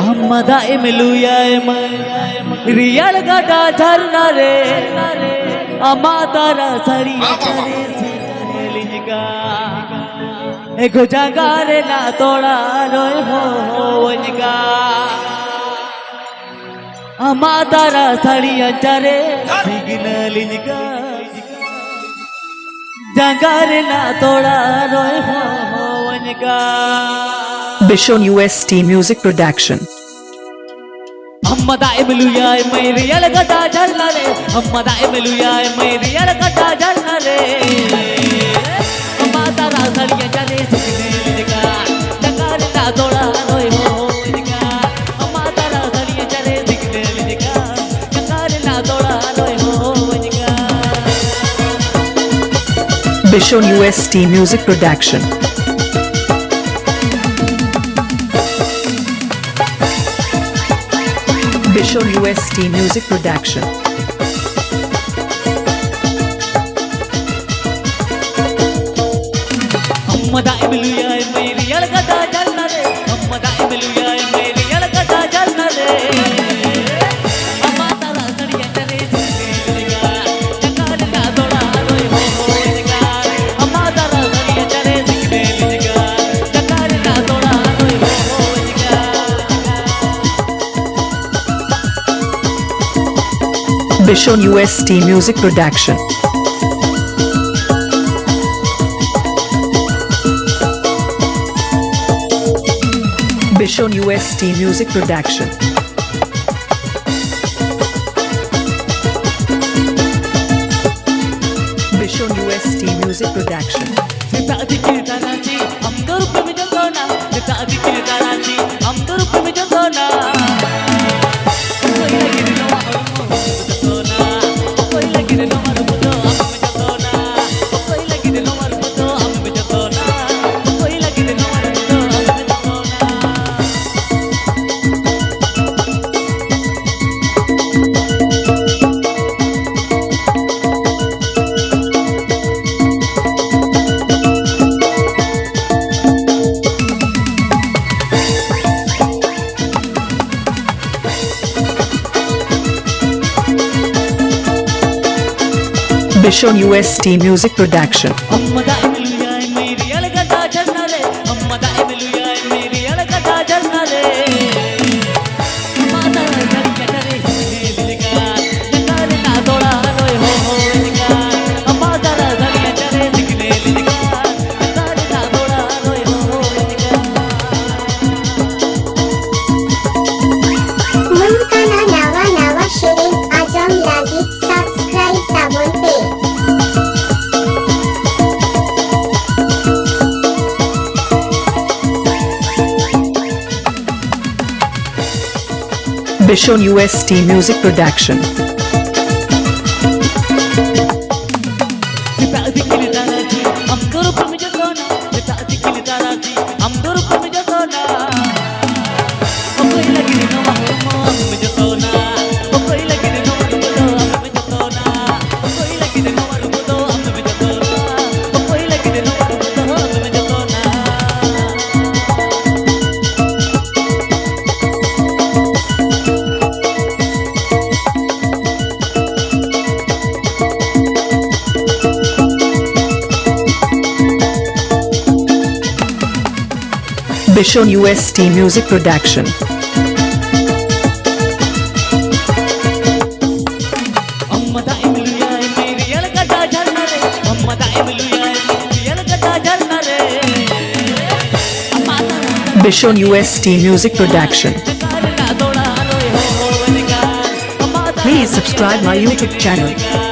अम्मदा इमलुया real गटा झरना रे अम्मा तारा सरिया करे लिंगा एगो जगारे ना तोड़ा रोय हो वनिगा अम्मा तारा सरिया चरे सिग्नल लिंगा जगारे ना तोड़ा रोय हो वनिगा Bishon UST Music Production. अम्मदा इमलुया मेरी अलगटा झरना रे अम्मदा इमलुया मेरी अलगटा झरना रे अम्मा तारा सड़िया चले सिग्नल का जगार ना तोड़ा रोय हो इनका अम्मा तारा सड़िया चले सिग्नल का जगार ना तोड़ा रोय हो इनका Bishon UST Music Production. Bishon UST Music Production. अम्मदा इमलुया मेरी अलगटा झरना रे अम्मदा इमलुया मेरी अलगटा झरना रे अम्मा तारा सड़िया चले सिग्नल का जगार ना तोड़ा रोय हो इनका अम्मा तारा सड़िया चले सिग्नल का जगार ना तोड़ा रोय हो इनका Bishon UST Music Production. Bishon UST Music Production. Bishon UST Music Production. Kita dikir tanati, हम तो रूप में जंगोना kita dikir tanati, हम तो रूप में जंगोना कोई लगी नो मारो जंगोना कोई लगी नो मारो बुतो हम में जंगोना कोई लगी नो मारो बुतो हम में जंगोना कोई लगी नो मारो बुतो हम में जंगोना Bishon UST Music Production. अम्मदा इमलुया मेरी अलगटा झरना रे अम्मदा इमलुया मेरी अलगटा झरना रे अम्मा तारा सड़िया चले सिग्नल का जगार ना तोड़ा रोय हो इनका अम्मा तारा सड़िया चले सिग्नल का जगार ना तोड़ा रोय हो इनका मुल्काना नवा नवा शिरीन आजम लागी सब्सक्राइब ताबन पे Bishon UST Music Production. kita dikir tanati, हम तो रूप में जंगोना kita dikir tanati, हम तो रूप में जंगोना कोई लगी नो मारो हम में जंगोना कोई लगी नो मारो बुतो हम में जंगोना कोई लगी नो मारो बुतो हम में जंगोना कोई लगी नो मारो बुतो हम में जंगोना Bishon UST Music Production. अम्मदा इमलुया मेरी अलगटा झरना रे अम्मदा इमलुया मेरी अलगटा झरना रे अम्मा तारा Bishon UST Music Production. जगार ना तोड़ा रोय हो इनका अम्मा तारा Please subscribe my YouTube channel.